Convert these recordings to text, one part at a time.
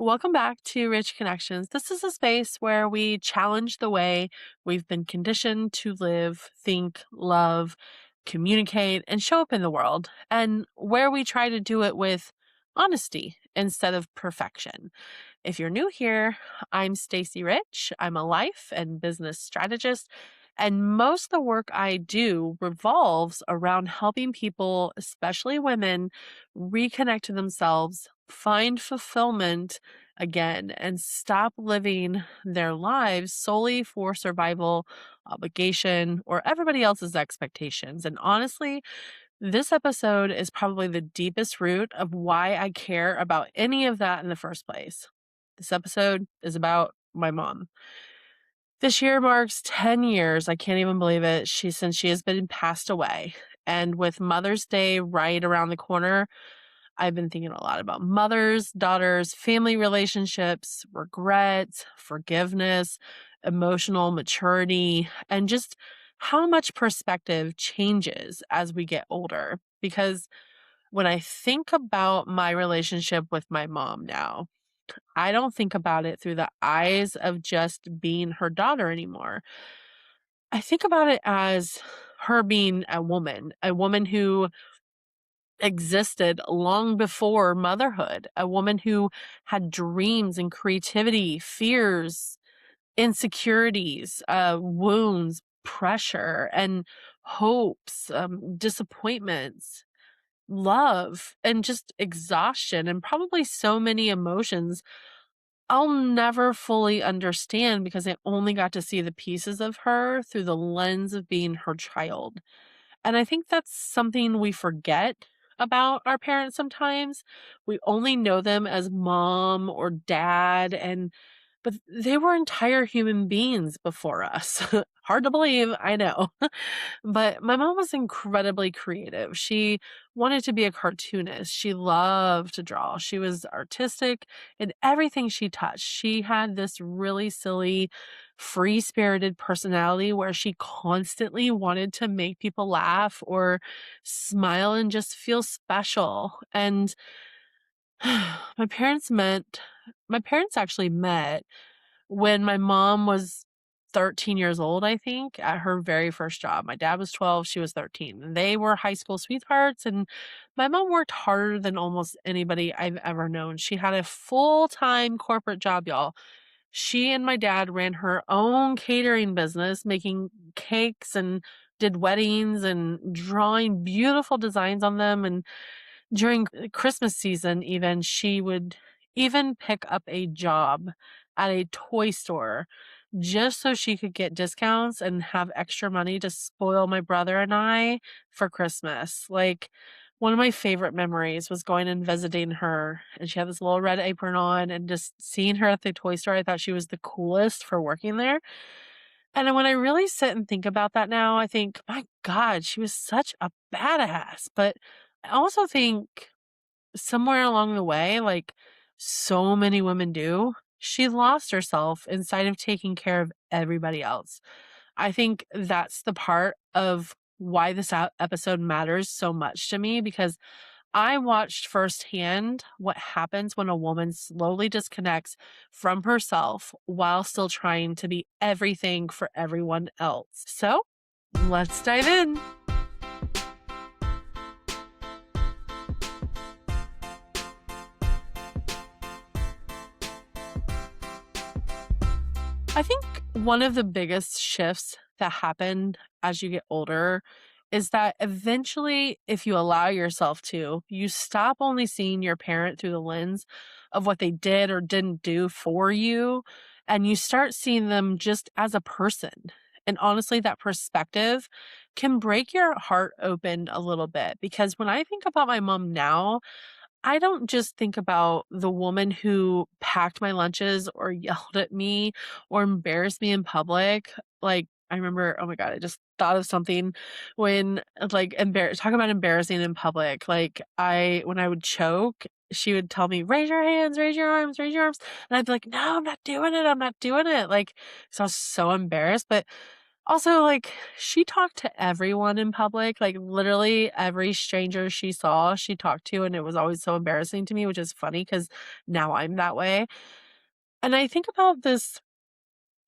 Welcome back to Rich Connections. This is a space where we challenge the way we've been conditioned to live, think, love, communicate, and show up in the world, and where we try to do it with honesty instead of perfection. If you're new here, I'm Stacy Rich. I'm a life and business strategist, and most of the work I do revolves around helping people, especially women, reconnect to themselves, find fulfillment again, and stop living their lives solely for survival, obligation, or everybody else's expectations. And honestly, this episode is probably the deepest root of why I care about any of that in the first place. This episode is about my mom. This year marks 10 years. I can't even believe it. Since she has been passed away. And with Mother's Day right around the corner, I've been thinking a lot about mothers, daughters, family relationships, regrets, forgiveness, emotional maturity, and just how much perspective changes as we get older. Because when I think about my relationship with my mom now, I don't think about it through the eyes of just being her daughter anymore. I think about it as her being a woman who existed long before motherhood, a woman who had dreams and creativity, fears, insecurities, wounds, pressure, and hopes, disappointments, love, and just exhaustion, and probably so many emotions I'll never fully understand because I only got to see the pieces of her through the lens of being her child. And I think that's something we forget about our parents sometimes. We only know them as mom or dad, but they were entire human beings before us. Hard to believe, I know. But my mom was incredibly creative. She wanted to be a cartoonist. She loved to draw. She was artistic in everything she touched. She had this really silly, free spirited personality where she constantly wanted to make people laugh or smile and just feel special. And my parents met, my parents actually met when my mom was 13 years old, I think, at her very first job. My dad was 12, she was 13. And they were high school sweethearts, and my mom worked harder than almost anybody I've ever known. She had a full-time corporate job, y'all. She and my dad ran her own catering business, making cakes and did weddings and drawing beautiful designs on them. And during Christmas season even, she would even pick up a job at a toy store just so she could get discounts and have extra money to spoil my brother and I for Christmas. Like, one of my favorite memories was going and visiting her, and she had this little red apron on, and just seeing her at the toy store, I thought she was the coolest for working there. And then when I really sit and think about that now, I think, my God, she was such a badass. But I also think somewhere along the way, like so many women do, she lost herself inside of taking care of everybody else. I think that's the part of why this episode matters so much to me because I watched firsthand what happens when a woman slowly disconnects from herself while still trying to be everything for everyone else. So let's dive in. I think one of the biggest shifts that happen as you get older is that eventually, if you allow yourself to, you stop only seeing your parent through the lens of what they did or didn't do for you, and you start seeing them just as a person. And honestly, that perspective can break your heart open a little bit because when I think about my mom now, I don't just think about the woman who packed my lunches or yelled at me or embarrassed me in public. Like, I remember, oh my God, I just thought of something when talk about embarrassing in public. When I would choke, she would tell me, raise your hands, raise your arms, raise your arms. And I'd be like, no, I'm not doing it. I'm not doing it. So I was so embarrassed. But Also, like, she talked to everyone in public, like, literally every stranger she saw, she talked to, and it was always so embarrassing to me, which is funny because now I'm that way. And I think about this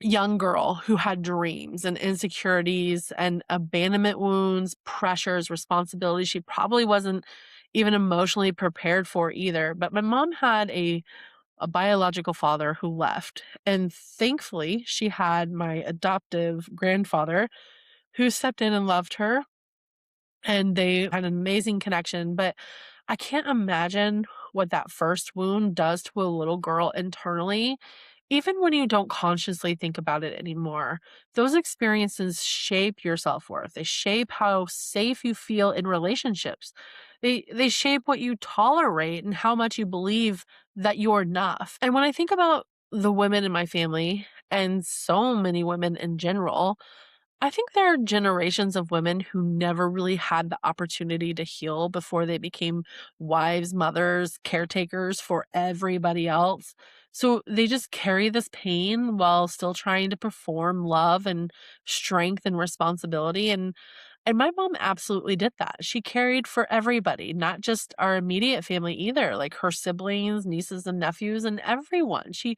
young girl who had dreams and insecurities and abandonment wounds, pressures, responsibilities she probably wasn't even emotionally prepared for either. But my mom had a biological father who left. And thankfully, she had my adoptive grandfather who stepped in and loved her. And they had an amazing connection. But I can't imagine what that first wound does to a little girl internally, even when you don't consciously think about it anymore. Those experiences shape your self-worth. They shape how safe you feel in relationships. They shape what you tolerate and how much you believe that you're enough. And when I think about the women in my family and so many women in general, I think there are generations of women who never really had the opportunity to heal before they became wives, mothers, caretakers for everybody else. So they just carry this pain while still trying to perform love and strength and responsibility. And my mom absolutely did that. She carried for everybody, not just our immediate family either, like her siblings, nieces and nephews, and everyone. She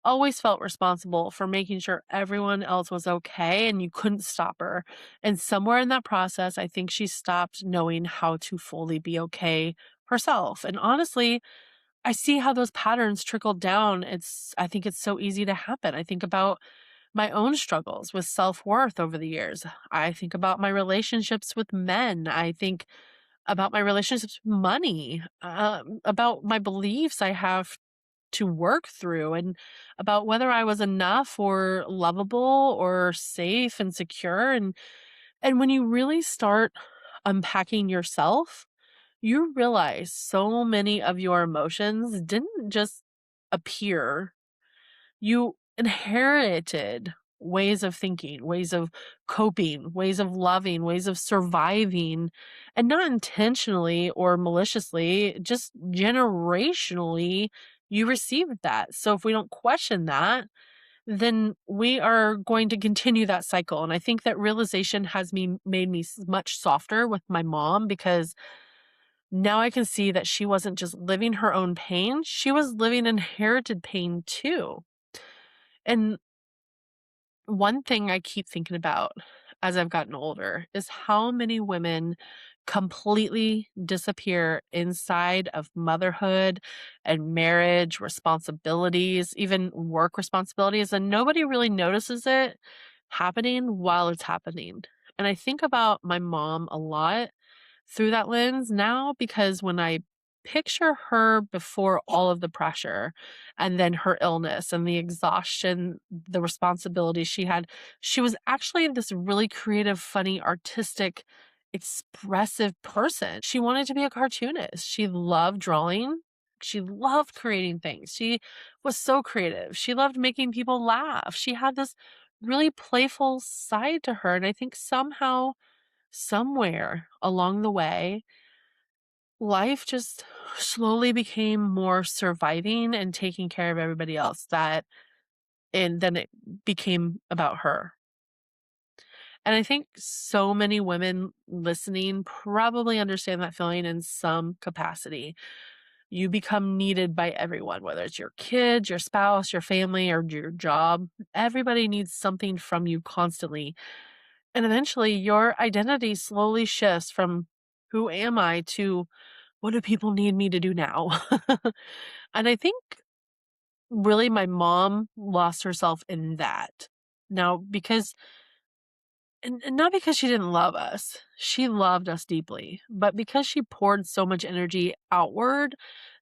always felt responsible for making sure everyone else was okay and you couldn't stop her. And somewhere in that process, I think she stopped knowing how to fully be okay herself. And honestly, I see how those patterns trickled down. I think it's so easy to happen. I think about my own struggles with self-worth over the years. I think about my relationships with men. I think about my relationships with money, about my beliefs I have to work through, and about whether I was enough or lovable or safe and secure. And when you really start unpacking yourself, you realize so many of your emotions didn't just appear. You inherited ways of thinking, ways of coping, ways of loving, ways of surviving, and not intentionally or maliciously, just generationally, you received that. So if we don't question that, then we are going to continue that cycle. And I think that realization has made me much softer with my mom because now I can see that she wasn't just living her own pain, she was living inherited pain too. And one thing I keep thinking about as I've gotten older is how many women completely disappear inside of motherhood and marriage responsibilities, even work responsibilities, and nobody really notices it happening while it's happening. And I think about my mom a lot through that lens now because when I picture her before all of the pressure and then her illness and the exhaustion, the responsibilities she had, she was actually this really creative, funny, artistic, expressive person. She wanted to be a cartoonist. She loved drawing. She loved creating things. She was so creative. She loved making people laugh. She had this really playful side to her. And I think somehow, somewhere along the way, life just slowly became more surviving and taking care of everybody else and then it became about her. And I think so many women listening probably understand that feeling in some capacity. You become needed by everyone, whether it's your kids, your spouse, your family, or your job. Everybody needs something from you constantly. And eventually your identity slowly shifts from who am I to what do people need me to do now? And I think really my mom lost herself in that. Now, because, and not because she didn't love us, she loved us deeply, but because she poured so much energy outward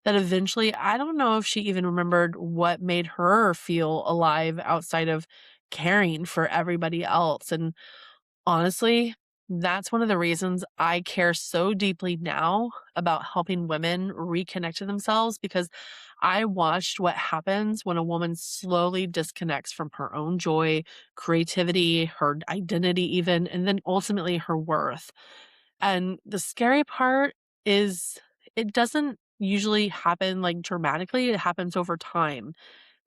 that eventually I don't know if she even remembered what made her feel alive outside of caring for everybody else. And honestly, that's one of the reasons I care so deeply now about helping women reconnect to themselves because I watched what happens when a woman slowly disconnects from her own joy, creativity, her identity, even, and then ultimately her worth. And the scary part is it doesn't usually happen like dramatically, it happens over time.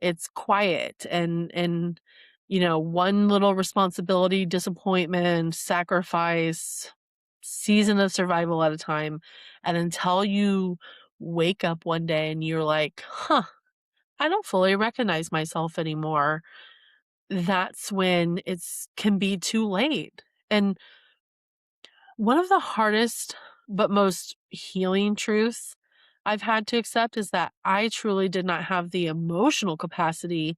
It's quiet and one little responsibility, disappointment, sacrifice, season of survival at a time. And until you wake up one day and you're like, huh, I don't fully recognize myself anymore, that's when it's can be too late. And one of the hardest but most healing truths I've had to accept is that I truly did not have the emotional capacity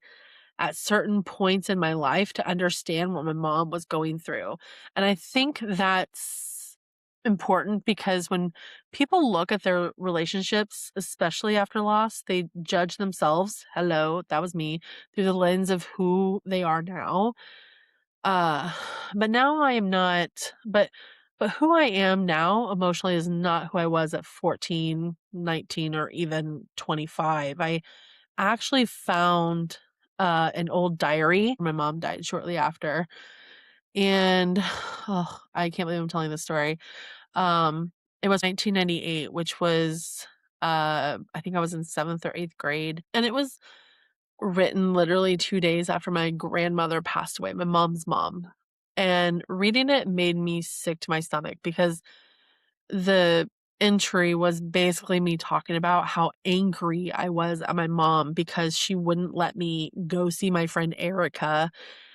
at certain points in my life to understand what my mom was going through. And I think that's important because when people look at their relationships, especially after loss, they judge themselves. Hello, that was me, through the lens of who they are now. Uh, but now I am not, but who I am now emotionally is not who I was at 14, 19, or even 25. I actually found an old diary. My mom died shortly after. And oh, I can't believe I'm telling this story. It was 1998, which was I think I was in 7th or 8th grade. And it was written literally 2 days after my grandmother passed away, my mom's mom. And reading it made me sick to my stomach because the entry was basically me talking about how angry I was at my mom because she wouldn't let me go see my friend Erica.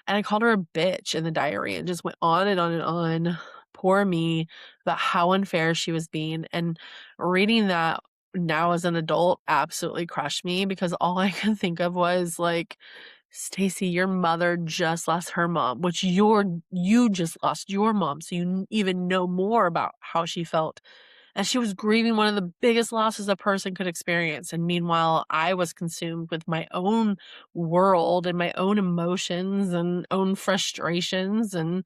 And I called her a bitch in the diary and just went on and on and on. Poor me, about how unfair she was being. And reading that now as an adult absolutely crushed me because all I could think of was like, Stacy, your mother just lost her mom, which you just lost your mom, so you even know more about how she felt. And she was grieving one of the biggest losses a person could experience. And meanwhile, I was consumed with my own world and my own emotions and own frustrations. And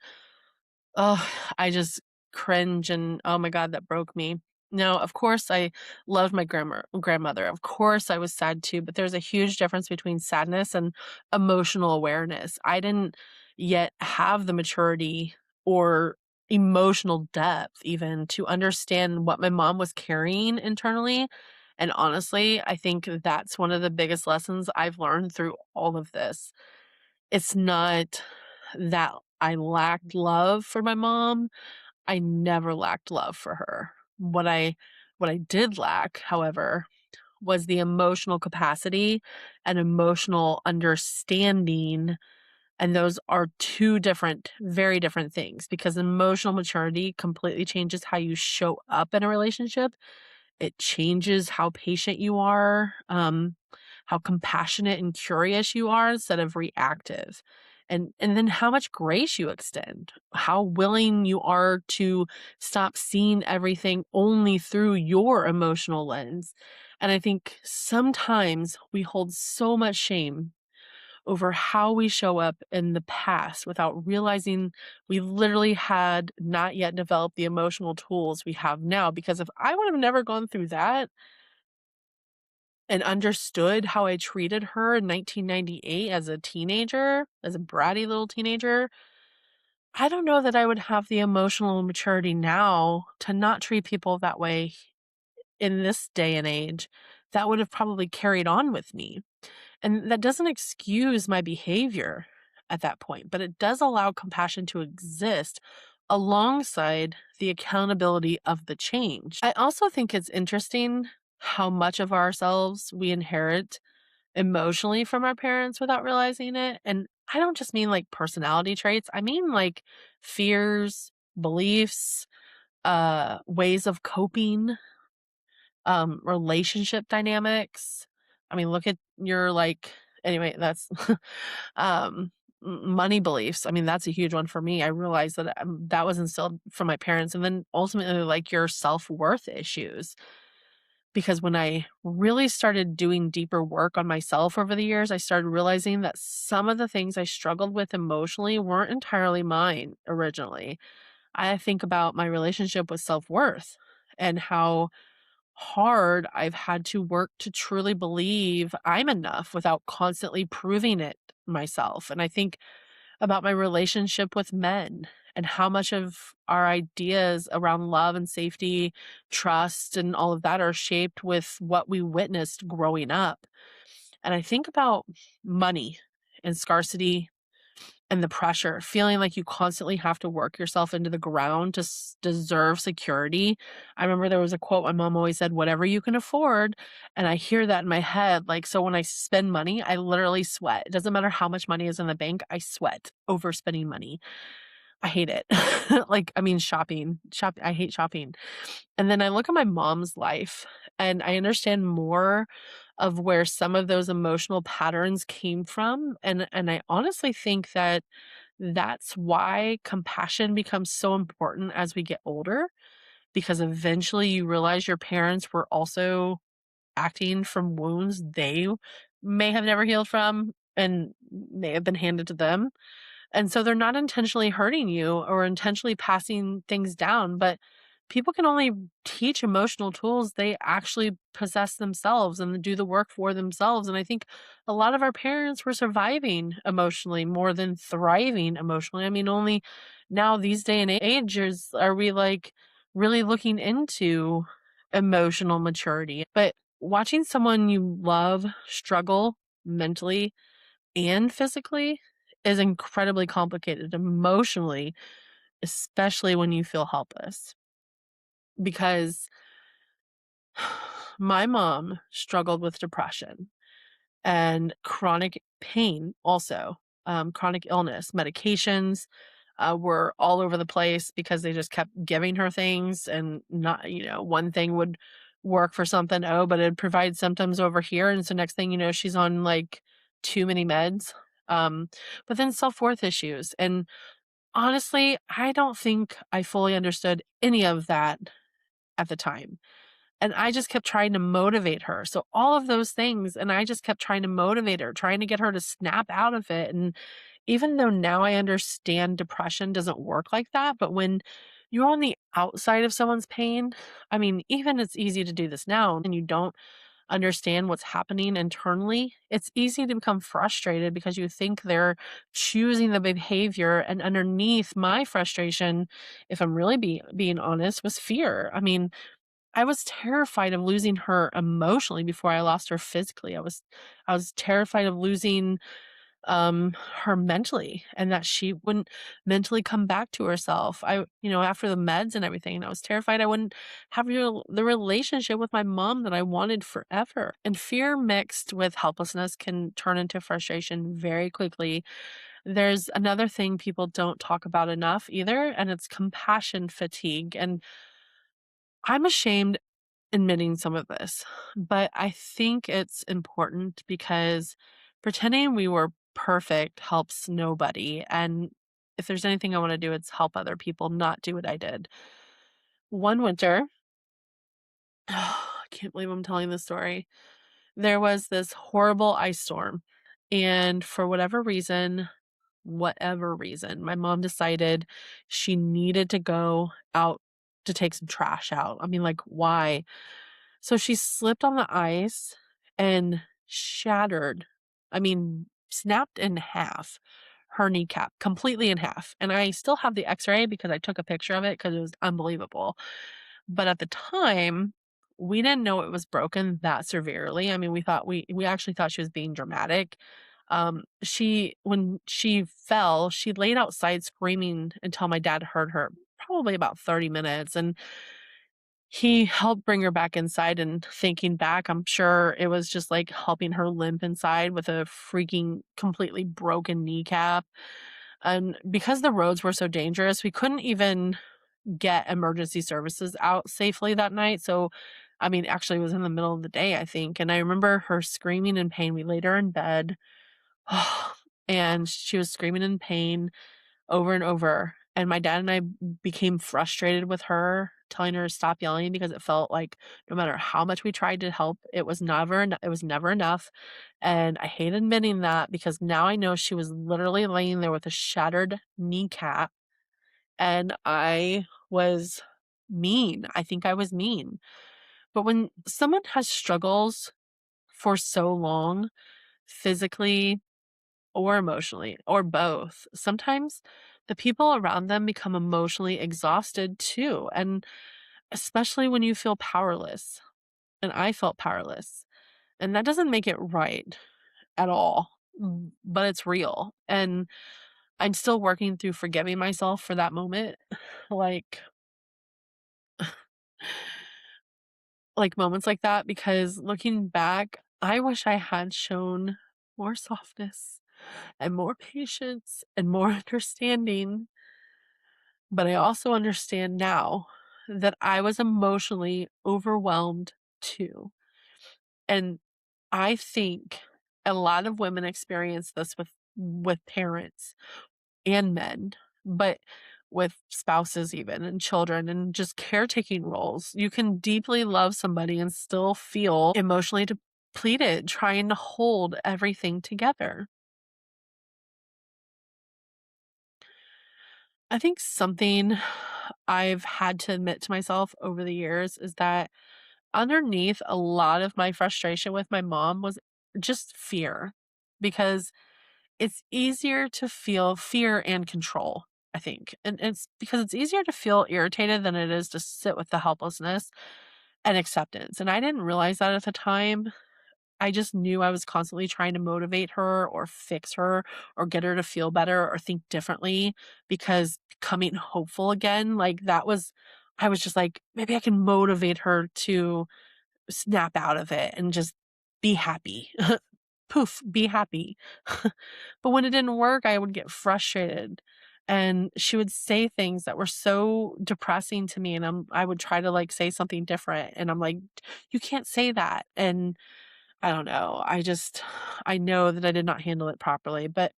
oh, I just cringe and oh my God, that broke me. Now, of course, I loved my grandmother. Of course, I was sad too, but there's a huge difference between sadness and emotional awareness. I didn't yet have the maturity or emotional depth even to understand what my mom was carrying internally. And honestly, I think that's one of the biggest lessons I've learned through all of this. It's not that I lacked love for my mom. I never lacked love for her. What I did lack, however, was the emotional capacity and emotional understanding, and those are two different, very different things because emotional maturity completely changes how you show up in a relationship. It changes how patient you are, how compassionate and curious you are instead of reactive. And then how much grace you extend, how willing you are to stop seeing everything only through your emotional lens. And I think sometimes we hold so much shame over how we show up in the past without realizing we literally had not yet developed the emotional tools we have now. Because if I would have never gone through that and understood how I treated her in 1998 as a teenager, as a bratty little teenager, I don't know that I would have the emotional maturity now to not treat people that way in this day and age. That would have probably carried on with me. And that doesn't excuse my behavior at that point, but it does allow compassion to exist alongside the accountability of the change. I also think it's interesting how much of ourselves we inherit emotionally from our parents without realizing it. And I don't just mean like personality traits, I mean like fears, beliefs, ways of coping, relationship dynamics. I mean, look at your like anyway, that's money beliefs. I mean, that's a huge one for me. I realized that that was instilled from my parents, and then ultimately like your self-worth issues. Because when I really started doing deeper work on myself over the years, I started realizing that some of the things I struggled with emotionally weren't entirely mine originally. I think about my relationship with self-worth and how hard I've had to work to truly believe I'm enough without constantly proving it myself. And I think about my relationship with men and how much of our ideas around love and safety, trust, and all of that are shaped with what we witnessed growing up. And I think about money and scarcity, and the pressure, feeling like you constantly have to work yourself into the ground to deserve security. I remember there was a quote my mom always said, whatever you can afford. And I hear that in my head. Like, so when I spend money, I literally sweat. It doesn't matter how much money is in the bank, I sweat over spending money. I hate it. Like, I mean, I hate shopping. And then I look at my mom's life and I understand more of where some of those emotional patterns came from. And I honestly think that that's why compassion becomes so important as we get older, because eventually you realize your parents were also acting from wounds they may have never healed from and may have been handed to them. And so they're not intentionally hurting you or intentionally passing things down, but people can only teach emotional tools they actually possess themselves and do the work for themselves. And I think a lot of our parents were surviving emotionally more than thriving emotionally. I mean, only now these day and ages are we like really looking into emotional maturity. But watching someone you love struggle mentally and physically is incredibly complicated emotionally, especially when you feel helpless. Because my mom struggled with depression and chronic pain, also, chronic illness. Medications were all over the place because they just kept giving her things, and not, one thing would work for something. Oh, but it'd provide symptoms over here. And so next thing you know, she's on like too many meds. Um, but then self worth issues. And honestly, I don't think I fully understood any of that at the time. And I just kept trying to motivate her. So all of those things, and I just kept trying to motivate her, trying to get her to snap out of it. And even though now I understand depression doesn't work like that, but when you're on the outside of someone's pain, I mean, even it's easy to do this now and you don't understand what's happening internally, it's easy to become frustrated because you think they're choosing the behavior. And underneath my frustration, if I'm really being honest, was fear. I mean, I was terrified of losing her emotionally before I lost her physically. I was terrified of losing her mentally, and that she wouldn't mentally come back to herself. After the meds and everything, I was terrified I wouldn't have the relationship with my mom that I wanted forever. And fear mixed with helplessness can turn into frustration very quickly. There's another thing people don't talk about enough either, and it's compassion fatigue. And I'm ashamed admitting some of this, but I think it's important because pretending we were perfect helps nobody. And if there's anything I want to do, it's help other people not do what I did. One winter, I can't believe I'm telling this story. There was this horrible ice storm. And for whatever reason, my mom decided she needed to go out to take some trash out. I mean, like, why? So she slipped on the ice and shattered, I mean, snapped in half her kneecap, completely in half. And I still have the x-ray because I took a picture of it because it was unbelievable. But at the time, we didn't know it was broken that severely. I mean, we actually thought she was being dramatic. She when she fell, she laid outside screaming until my dad heard her, probably about 30 minutes. And he helped bring her back inside, and thinking back, I'm sure it was just like helping her limp inside with a freaking completely broken kneecap. And because the roads were so dangerous, we couldn't even get emergency services out safely that night. So, I mean, actually, it was in the middle of the day, I think. And I remember her screaming in pain. We laid her in bed, and she was screaming in pain over and over. And my dad and I became frustrated with her, telling her to stop yelling because it felt like no matter how much we tried to help, it was never enough. And I hate admitting that because now I know she was literally laying there with a shattered kneecap, and I was mean. I think I was mean. But when someone has struggles for so long, physically or emotionally, or both, sometimes the people around them become emotionally exhausted too. And especially when you feel powerless. And I felt powerless. And that doesn't make it right at all, but it's real. And I'm still working through forgiving myself for that moment. Like like moments like that, because looking back, I wish I had shown more softness and more patience and more understanding. But I also understand now that I was emotionally overwhelmed too. And I think a lot of women experience this with parents and men, but with spouses even and children and just caretaking roles. You can deeply love somebody and still feel emotionally depleted trying to hold everything together. I think something I've had to admit to myself over the years is that underneath a lot of my frustration with my mom was just fear, because it's easier to feel fear and control, I think. And it's because it's easier to feel irritated than it is to sit with the helplessness and acceptance. And I didn't realize that at the time. I just knew I was constantly trying to motivate her or fix her or get her to feel better or think differently, because becoming hopeful again, like that was, I was just like, maybe I can motivate her to snap out of it and just be happy. Poof, be happy. But when it didn't work, I would get frustrated, and she would say things that were so depressing to me, and I would try to like say something different, and I'm like, you can't say that. And I don't know. I know that I did not handle it properly, but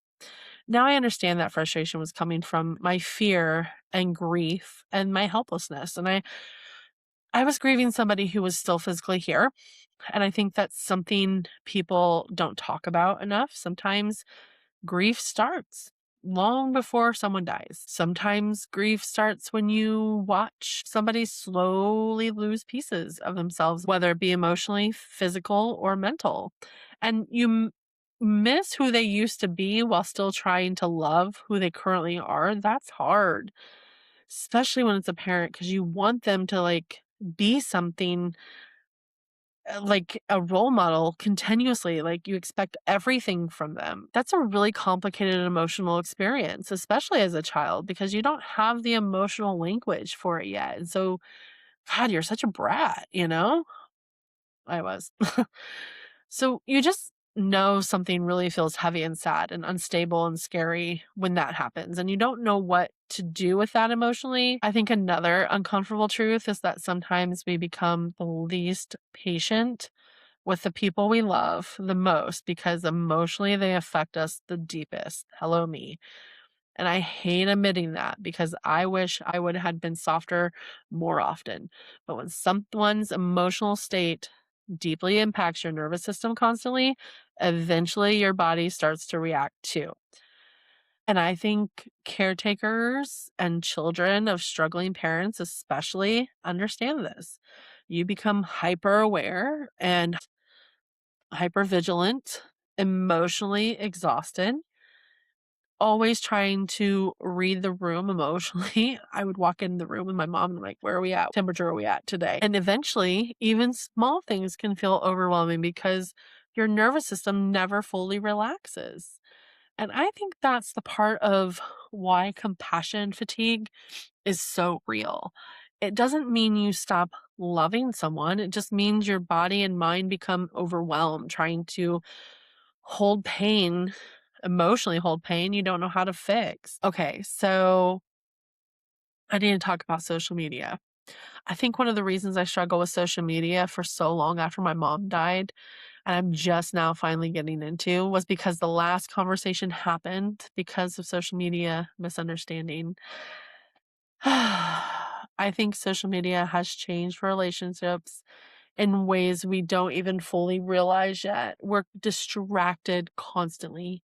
now I understand that frustration was coming from my fear and grief and my helplessness. And I was grieving somebody who was still physically here. And I think that's something people don't talk about enough. Sometimes grief starts long before someone dies. Sometimes grief starts when you watch somebody slowly lose pieces of themselves, whether it be emotionally, physical, or mental. And miss who they used to be while still trying to love who they currently are. That's hard, especially when it's a parent, because you want them to like be something, like a role model continuously, like you expect everything from them. That's a really complicated emotional experience, especially as a child, because you don't have the emotional language for it yet. And so, God, you're such a brat, you know? I was. So you just know something really feels heavy and sad and unstable and scary when that happens, and you don't know what to do with that emotionally. I think another uncomfortable truth is that sometimes we become the least patient with the people we love the most because emotionally they affect us the deepest. Hello, me. And I hate admitting that because I wish I would have been softer more often. But when someone's emotional state deeply impacts your nervous system constantly, eventually your body starts to react too. And I think caretakers and children of struggling parents, especially, understand this. You become hyper aware and hyper vigilant, emotionally exhausted, always trying to read the room emotionally. I would walk in the room with my mom and I'm like, where are we at? Temperature are we at today? And eventually, even small things can feel overwhelming because your nervous system never fully relaxes. And I think that's the part of why compassion fatigue is so real. It doesn't mean you stop loving someone. It just means your body and mind become overwhelmed trying to hold pain, emotionally hold pain you don't know how to fix. Okay, so I need to talk about social media. I think one of the reasons I struggle with social media for so long after my mom died, and I'm just now finally getting into, was because the last conversation happened because of social media misunderstanding. I think social media has changed relationships in ways we don't even fully realize yet. We're distracted constantly,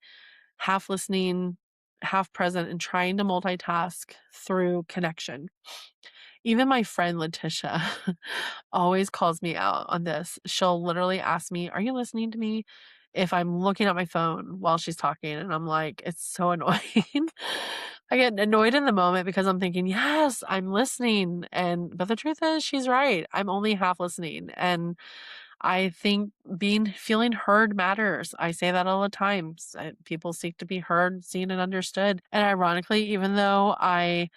half listening, half present, and trying to multitask through connection. Even my friend Letitia always calls me out on this. She'll literally ask me, "Are you listening to me?" if I'm looking at my phone while she's talking, and I'm like, it's so annoying. I get annoyed in the moment because I'm thinking, "Yes, I'm listening." But the truth is she's right. I'm only half listening, and I think feeling heard matters. I say that all the time. People seek to be heard, seen, and understood. And ironically, even though I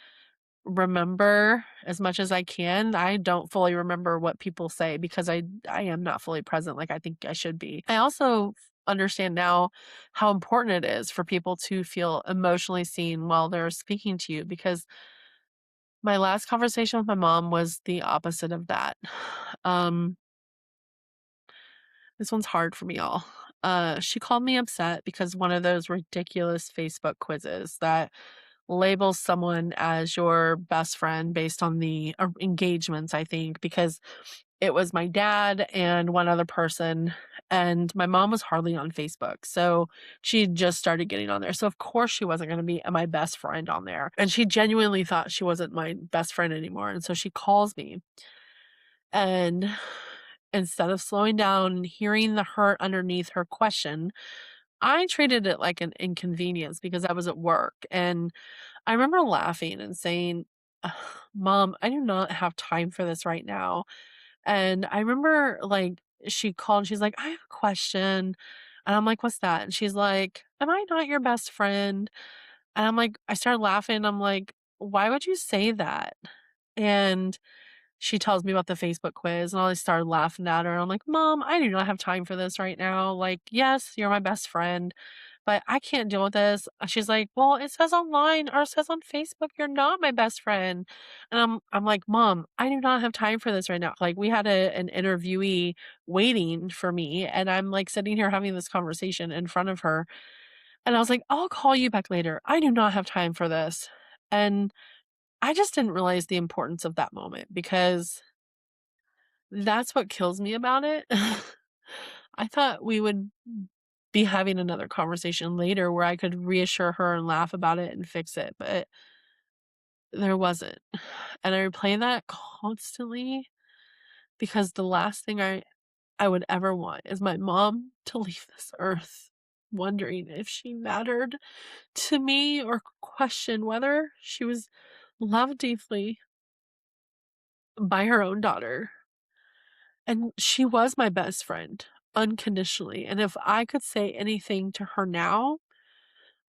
remember as much as I can, I don't fully remember what people say because I am not fully present like I think I should be. I also understand now how important it is for people to feel emotionally seen while they're speaking to you, because my last conversation with my mom was the opposite of that. Um, this one's hard for me, all. She called me upset because one of those ridiculous Facebook quizzes that labels someone as your best friend based on the engagements, I think, because it was my dad and one other person, and my mom was hardly on Facebook. So she just started getting on there. So, of course, she wasn't going to be my best friend on there. And she genuinely thought she wasn't my best friend anymore. And so she calls me, and instead of slowing down and hearing the hurt underneath her question, I treated it like an inconvenience because I was at work. And I remember laughing and saying, "Ugh, Mom, I do not have time for this right now." And I remember, like, she called and she's like, "I have a question." And I'm like, "What's that?" And she's like, "Am I not your best friend?" And I'm like, I started laughing. I'm like, "Why would you say that?" And she tells me about the Facebook quiz, and I started laughing at her. I'm like, "Mom, I do not have time for this right now. Like, yes, you're my best friend, but I can't deal with this." She's like, "Well, it says online or it says on Facebook you're not my best friend." And I'm like, "Mom, I do not have time for this right now." Like, we had an interviewee waiting for me, and I'm like sitting here having this conversation in front of her. And I was like, "I'll call you back later. I do not have time for this." And I just didn't realize the importance of that moment, because that's what kills me about it. I thought we would be having another conversation later where I could reassure her and laugh about it and fix it, but there wasn't. And I replay that constantly because the last thing I would ever want is my mom to leave this earth wondering if she mattered to me or question whether she was loved deeply by her own daughter. And she was my best friend unconditionally. And if I could say anything to her now,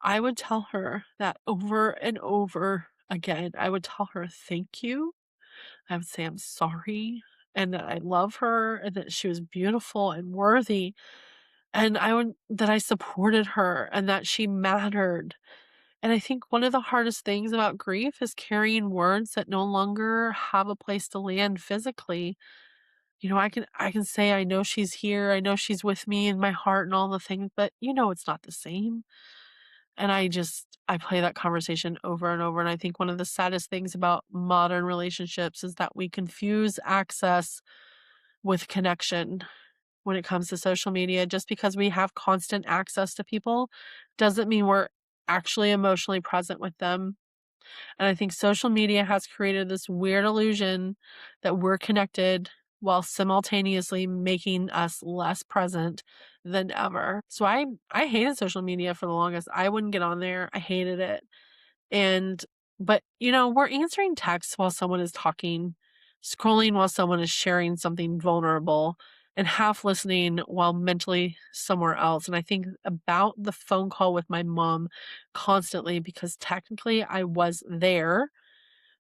I would tell her that over and over again. I would tell her thank you. I would say I'm sorry and that I love her and that she was beautiful and worthy. And that I supported her and that she mattered. And I think one of the hardest things about grief is carrying words that no longer have a place to land physically. I can say I know she's here, I know she's with me in my heart and all the things, but it's not the same. And I play that conversation over and over, and I think one of the saddest things about modern relationships is that we confuse access with connection when it comes to social media. Just because we have constant access to people doesn't mean we're actually emotionally present with them. And I think social media has created this weird illusion that we're connected while simultaneously making us less present than ever. So I hated social media for the longest. I wouldn't get on there. I hated it. And but we're answering texts while someone is talking, scrolling while someone is sharing something vulnerable, and half listening while mentally somewhere else. And I think about the phone call with my mom constantly because technically I was there,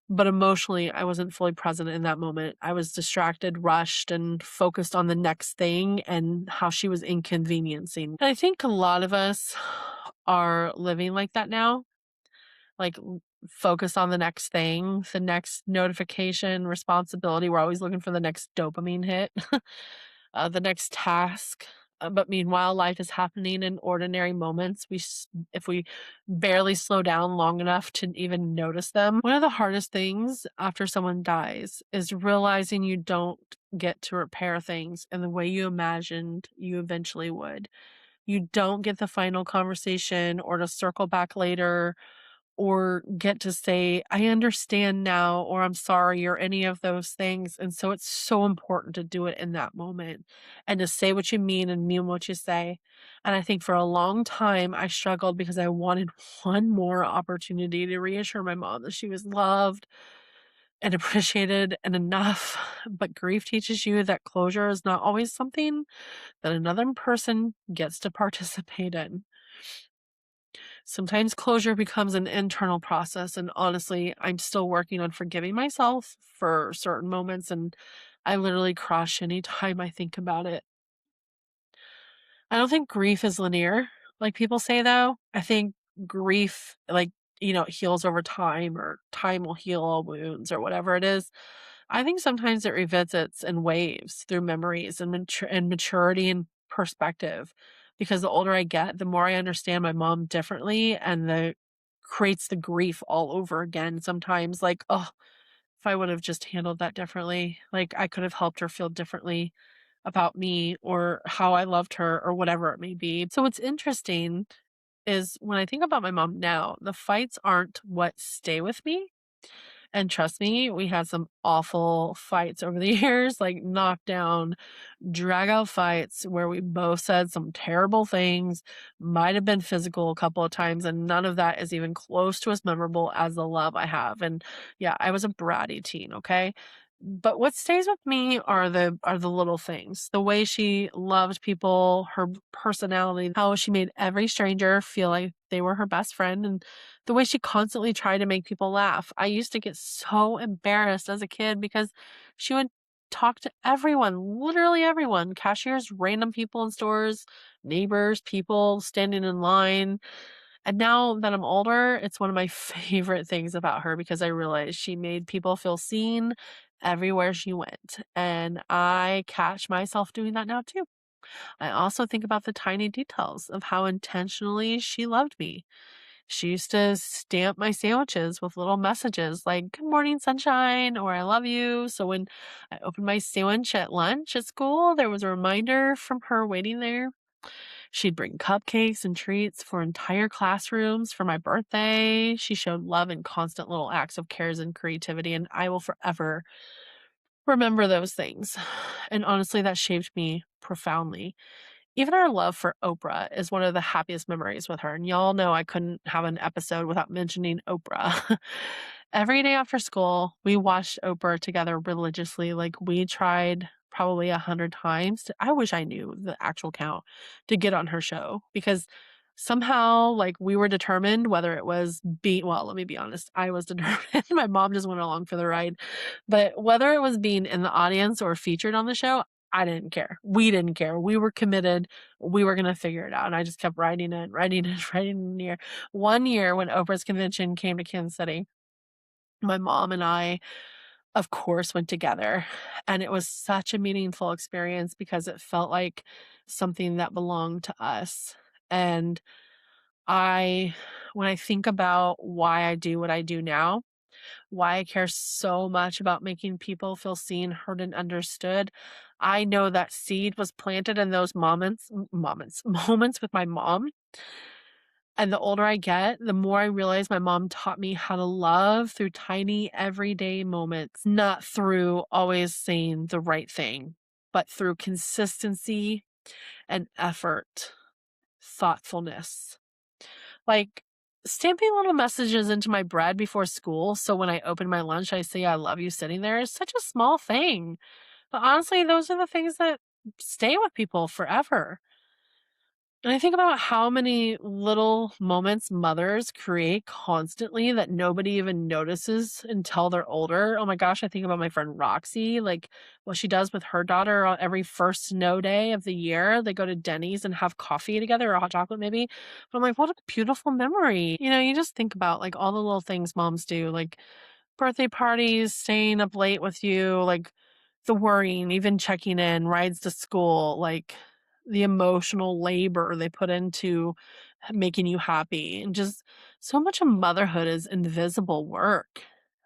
but emotionally I wasn't fully present in that moment. I was distracted, rushed, and focused on the next thing and how she was inconveniencing. And I think a lot of us are living like that now, like focused on the next thing, the next notification, responsibility. We're always looking for the next dopamine hit, the next task. But meanwhile, life is happening in ordinary moments. If we barely slow down long enough to even notice them. One of the hardest things after someone dies is realizing you don't get to repair things in the way you imagined you eventually would. You don't get the final conversation or to circle back later or get to say, "I understand now," or "I'm sorry," or any of those things. And so it's so important to do it in that moment and to say what you mean and mean what you say. And I think for a long time, I struggled because I wanted one more opportunity to reassure my mom that she was loved, and appreciated and enough. But grief teaches you that closure is not always something that another person gets to participate in. Sometimes closure becomes an internal process. And honestly, I'm still working on forgiving myself for certain moments. And I literally crush anytime I think about it. I don't think grief is linear, like people say, though. I think grief, like, it heals over time, or time will heal all wounds, or whatever it is. I think sometimes it revisits in waves through memories and, and maturity and perspective. Because the older I get, the more I understand my mom differently, and the creates the grief all over again. Sometimes, like, oh, if I would have just handled that differently, like, I could have helped her feel differently about me, or how I loved her, or whatever it may be. So what's interesting is when I think about my mom now, the fights aren't what stay with me. And trust me, we had some awful fights over the years, like knockdown, drag out fights where we both said some terrible things, might have been physical a couple of times, and none of that is even close to as memorable as the love I have. And yeah, I was a bratty teen, okay? But what stays with me are the little things. The way she loved people, her personality, how she made every stranger feel like they were her best friend, and the way she constantly tried to make people laugh. I used to get so embarrassed as a kid because she would talk to everyone, literally everyone, cashiers, random people in stores, neighbors, people standing in line. And now that I'm older, it's one of my favorite things about her, because I realized she made people feel seen everywhere she went. And I catch myself doing that now too. I also think about the tiny details of how intentionally she loved me. She used to stamp my sandwiches with little messages like, "Good morning, sunshine," or "I love you." So when I opened my sandwich at lunch at school, there was a reminder from her waiting there. She'd bring cupcakes and treats for entire classrooms for my birthday. She showed love in constant little acts of cares and creativity, and I will forever remember those things. And honestly, that shaped me profoundly. Even our love for Oprah is one of the happiest memories with her, and y'all know I couldn't have an episode without mentioning Oprah. Every day after school, we watched Oprah together religiously. Like, we tried probably 100 times I wish I knew the actual count, to get on her show, because somehow, like, we were determined, whether it was being well, let me be honest, I was determined. My mom just went along for the ride. But whether it was being in the audience or featured on the show, I didn't care. We didn't care. We were committed. We were gonna figure it out, and I just kept writing it, writing it, writing it. One year when Oprah's convention came to Kansas City, my mom and I, of course, went together, and it was such a meaningful experience because it felt like something that belonged to us. And I when I think about why I do what I do now, why I care so much about making people feel seen, heard, and understood. I know that seed was planted in those moments with my mom. And the older I get, the more I realize my mom taught me how to love through tiny everyday moments, not through always saying the right thing, but through consistency and effort, thoughtfulness. Like, stamping little messages into my bread before school, so when I open my lunch, I say, "I love you," sitting there, is such a small thing. But honestly, those are the things that stay with people forever. And I think about how many little moments mothers create constantly that nobody even notices until they're older. Oh my gosh, I think about my friend Roxy, like what she does with her daughter on every first snow day of the year. They go to Denny's and have coffee together, or hot chocolate maybe. But I'm like, what a beautiful memory. You just think about like all the little things moms do, like birthday parties, staying up late with you, like the worrying, even checking in, rides to school, like the emotional labor they put into making you happy. And just so much of motherhood is invisible work.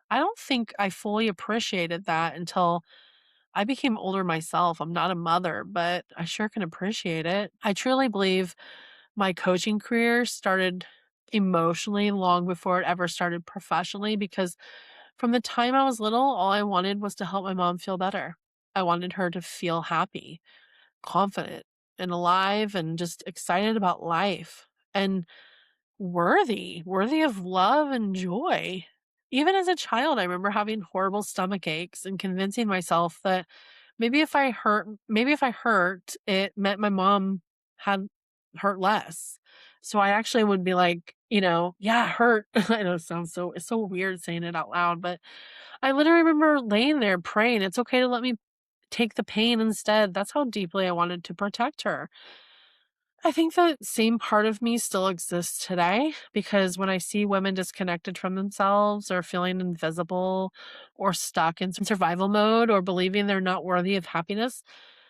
I don't think I fully appreciated that until I became older myself. I'm not a mother, but I sure can appreciate it. I truly believe my coaching career started emotionally long before it ever started professionally, because from the time I was little, all I wanted was to help my mom feel better. I wanted her to feel happy, confident, and alive, and just excited about life, and worthy of love and joy. Even as a child, I remember having horrible stomach aches and convincing myself that maybe if I hurt, it meant my mom had hurt less. So I actually would be like, yeah, hurt. I know it's so weird saying it out loud, but I literally remember laying there praying, it's okay to let me take the pain instead. That's how deeply I wanted to protect her. I think the same part of me still exists today because when I see women disconnected from themselves or feeling invisible or stuck in some survival mode or believing they're not worthy of happiness,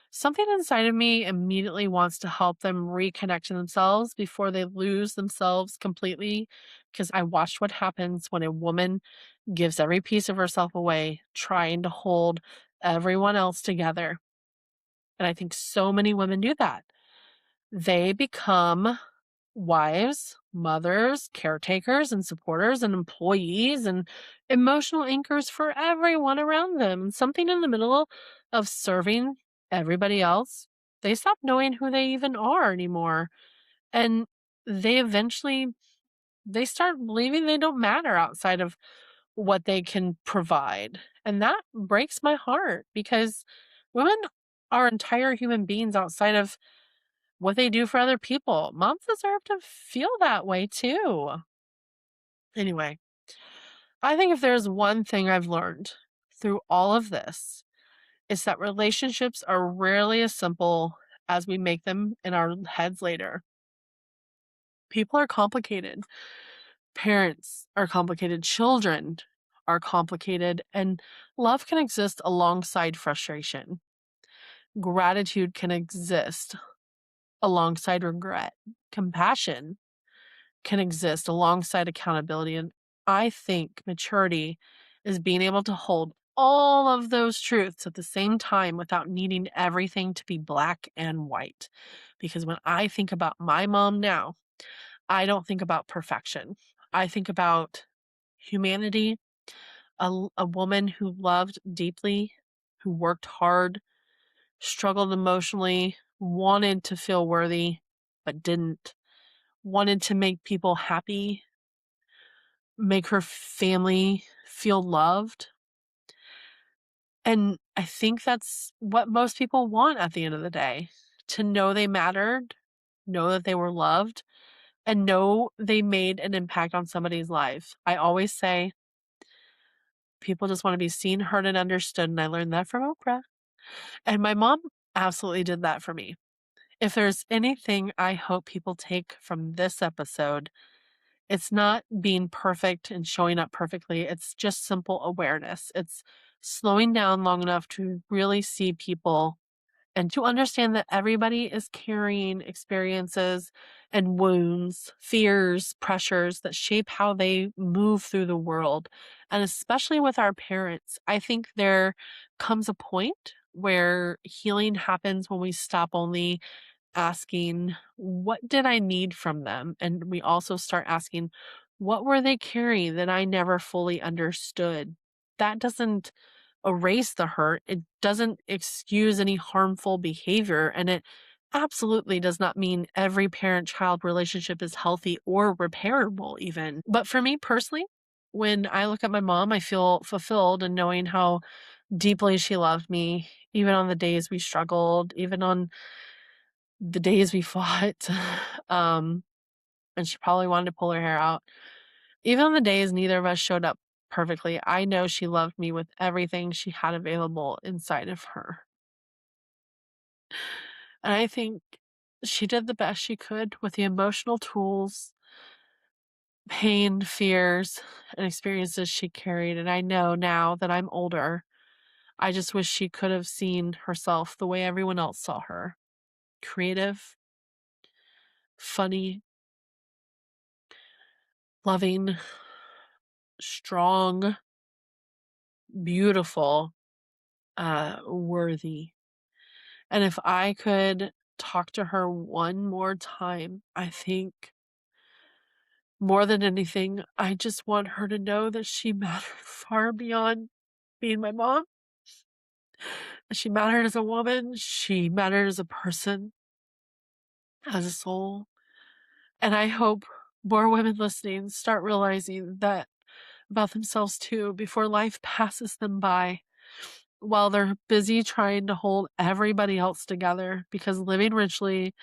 something inside of me immediately wants to help them reconnect to themselves before they lose themselves completely. Because I watched what happens when a woman gives every piece of herself away, trying to hold everyone else together. And I think so many women do that. They become wives, mothers, caretakers, and supporters, and employees, and emotional anchors for everyone around them. And something in the middle of serving everybody else, they stop knowing who they even are anymore. And they eventually they start believing they don't matter outside of what they can provide. And that breaks my heart because women are entire human beings outside of what they do for other people. Moms deserve to feel that way too. Anyway, I think if there's one thing I've learned through all of this, it's that relationships are rarely as simple as we make them in our heads later. People are complicated. Parents are complicated. Children are complicated. And love can exist alongside frustration. Gratitude can exist alongside regret. Compassion can exist alongside accountability. And I think maturity is being able to hold all of those truths at the same time without needing everything to be black and white. Because when I think about my mom now, I don't think about perfection. I think about humanity, a woman who loved deeply, who worked hard, struggled emotionally, wanted to feel worthy, but didn't, wanted to make people happy, make her family feel loved. And I think that's what most people want at the end of the day, to know they mattered, know that they were loved, and know they made an impact on somebody's life. I always say people just want to be seen, heard, and understood. And I learned that from Oprah. And my mom absolutely did that for me. If there's anything I hope people take from this episode, it's not being perfect and showing up perfectly. It's just simple awareness. It's slowing down long enough to really see people and to understand that everybody is carrying experiences and wounds, fears, pressures that shape how they move through the world. And especially with our parents, I think there comes a point where healing happens when we stop only asking, what did I need from them? And we also start asking, what were they carrying that I never fully understood? That doesn't erase the hurt. It doesn't excuse any harmful behavior. And it absolutely does not mean every parent child relationship is healthy or repairable, even. But for me personally, when I look at my mom, I feel fulfilled in knowing how deeply she loved me, even on the days we struggled, even on the days we fought, um, and she probably wanted to pull her hair out. Even on the days neither of us showed up perfectly, I know she loved me with everything she had available inside of her. And I think she did the best she could with the emotional tools, pain, fears, and experiences she carried. And I know now that I'm older, I just wish she could have seen herself the way everyone else saw her: creative, funny, loving, strong, beautiful, worthy. And if I could talk to her one more time, I think more than anything, I just want her to know that she mattered far beyond being my mom. She mattered as a woman, she mattered as a person, as a soul. And I hope more women listening start realizing that about themselves too before life passes them by while they're busy trying to hold everybody else together, because living richly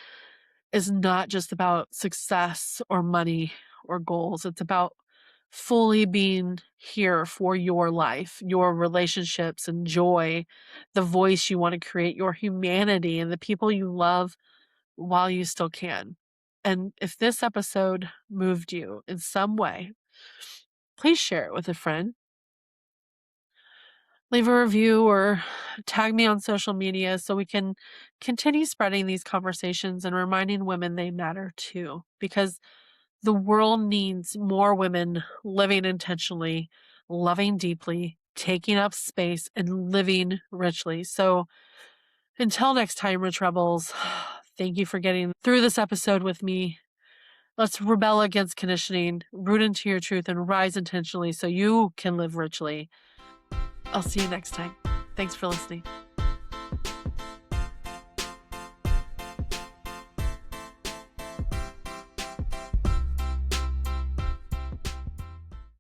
is not just about success or money or goals. It's about fully being here for your life, your relationships and joy, the voice you want to create, your humanity, and the people you love while you still can. And if this episode moved you in some way, please share it with a friend. Leave a review or tag me on social media so we can continue spreading these conversations and reminding women they matter too. Because the world needs more women living intentionally, loving deeply, taking up space, and living richly. So until next time, Rich Rebels, thank you for getting through this episode with me. Let's rebel against conditioning, root into your truth, and rise intentionally so you can live richly. I'll see you next time. Thanks for listening.